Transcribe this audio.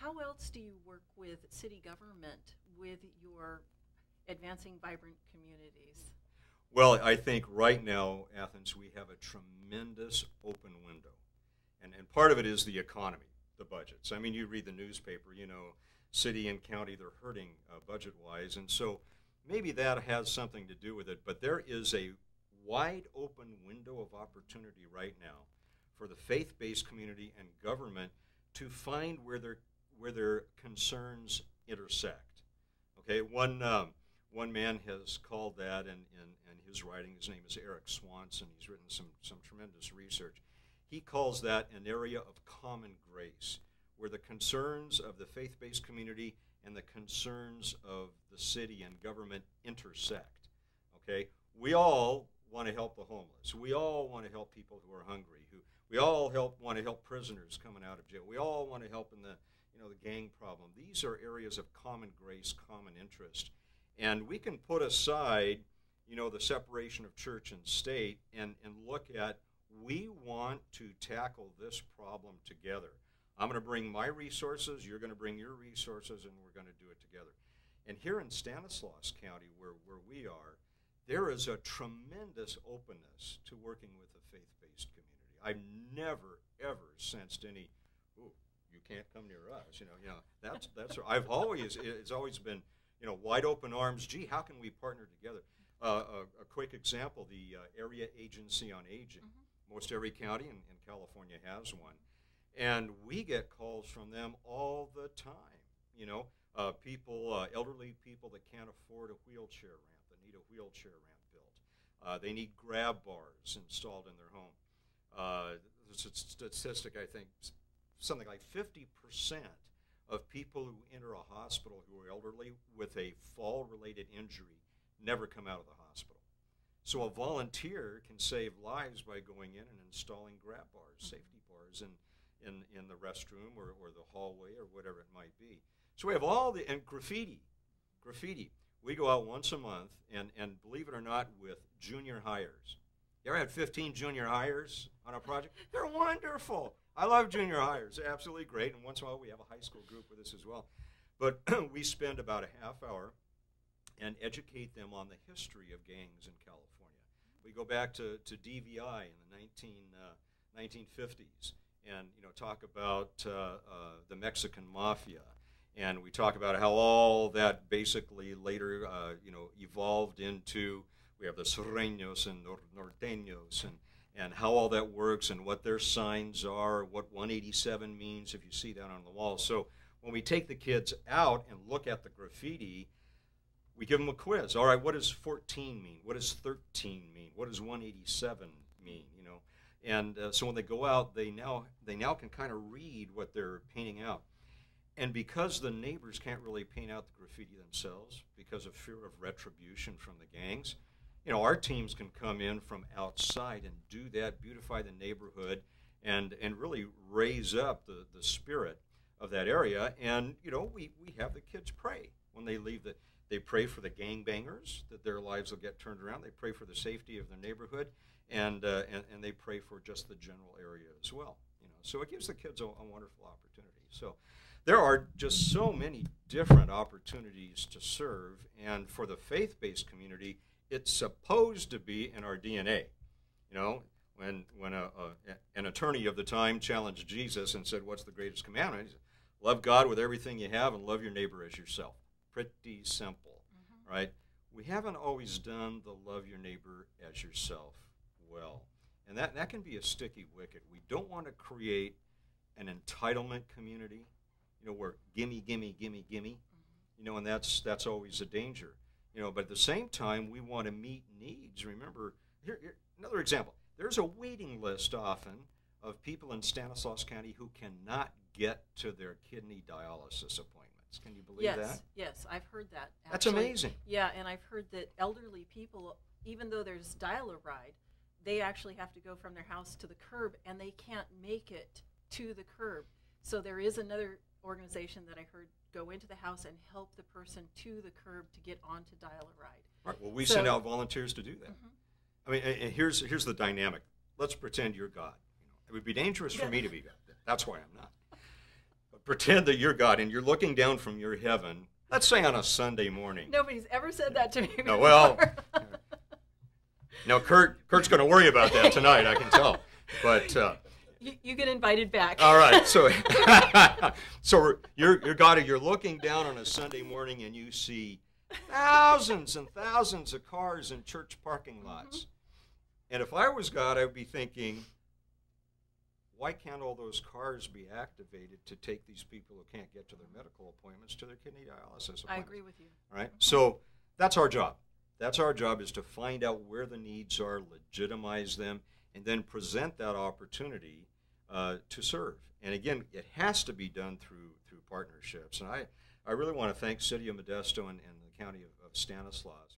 how else do you work with city government with your advancing vibrant communities? Well, I think right now, Athens, we have a tremendous open window. And part of it is the economy, the budgets. I mean, you read the newspaper, you know, city and county, they're hurting budget-wise. And so maybe that has something to do with it. But there is a wide open window of opportunity right now for the faith-based community and government to find where their concerns intersect. Okay, one man has called that in his writing, his name is Eric Swanson, he's written some tremendous research. He calls that an area of common grace, where the concerns of the faith-based community and the concerns of the city and government intersect. Okay, we all want to help the homeless. We all want to help people who are hungry. We all want to help prisoners coming out of jail. We all want to help in the gang problem. These are areas of common grace, common interest. And we can put aside, the separation of church and state and look at, we want to tackle this problem together. I'm going to bring my resources, you're going to bring your resources, and we're going to do it together. And here in Stanislaus County, where we are, there is a tremendous openness to working with the faith-based community. I've never, ever sensed any, ooh, you can't come near us. It's always been, wide open arms. Gee, how can we partner together? A quick example: the Area Agency on Aging. Mm-hmm. Most every county in California has one, and we get calls from them all the time. People, elderly people that can't afford a wheelchair ramp, that need a wheelchair ramp built. They need grab bars installed in their home. There's a statistic, I think, something like 50% of people who enter a hospital who are elderly with a fall-related injury never come out of the hospital. So a volunteer can save lives by going in and installing grab bars, safety bars in the restroom or the hallway or whatever it might be. So we have and graffiti. We go out once a month and believe it or not, with junior hires. You ever had 15 junior hires on a project? They're wonderful. I love junior hires. They're absolutely great. And once in a while we have a high school group with us as well. But we spend about a half hour and educate them on the history of gangs in California. We go back to DVI in the 1950s and talk about the Mexican Mafia. And we talk about how all that basically later evolved into, we have the Sureños and Norteños and how all that works and what their signs are, what 187 means if you see that on the wall. So when we take the kids out and look at the graffiti, we give them a quiz. All right, what does 14 mean? What does 13 mean? What does 187 mean? And so when they go out, they now can kind of read what they're painting out. And because the neighbors can't really paint out the graffiti themselves because of fear of retribution from the gangs, our teams can come in from outside and do that, beautify the neighborhood, and really raise up the spirit of that area. And, we have the kids pray when they leave. They pray for the gangbangers, that their lives will get turned around. They pray for the safety of their neighborhood, and they pray for just the general area as well. So it gives the kids a wonderful opportunity. So there are just so many different opportunities to serve, and for the faith-based community, it's supposed to be in our DNA. When an attorney of the time challenged Jesus and said, "What's the greatest commandment?" He said, "Love God with everything you have and love your neighbor as yourself." Pretty simple, right? We haven't always done the love your neighbor as yourself well, and that can be a sticky wicket. We don't want to create an entitlement community, where gimme, gimme, gimme, gimme, and that's always a danger. But at the same time, we want to meet needs. Remember, here another example. There's a waiting list often of people in Stanislaus County who cannot get to their kidney dialysis appointments. Can you believe that? Yes, I've heard that. Actually. That's amazing. Yeah, and I've heard that elderly people, even though there's dial-a-ride, they actually have to go from their house to the curb, and they can't make it to the curb. So there is another organization that I heard go into the house and help the person to the curb to get onto dial-a-ride. Right. Well, we send out volunteers to do that. I mean, and here's the dynamic. Let's pretend you're God. It would be dangerous for me to be God. That's why I'm not. pretend that you're God and you're looking down from your heaven, let's say on a Sunday morning. Nobody's ever said that to me before. No, well, now Kurt's going to worry about that tonight, I can tell. But you get invited back. all right, so so you're God, you're looking down on a Sunday morning and you see thousands and thousands of cars in church parking lots. And if I was God, I would be thinking, why can't all those cars be activated to take these people who can't get to their medical appointments to their kidney dialysis appointments? I agree with you. All right? So that's our job. That's our job, is to find out where the needs are, legitimize them, and then present that opportunity to serve. And again, it has to be done through partnerships. And I really want to thank City of Modesto and the County of Stanislaus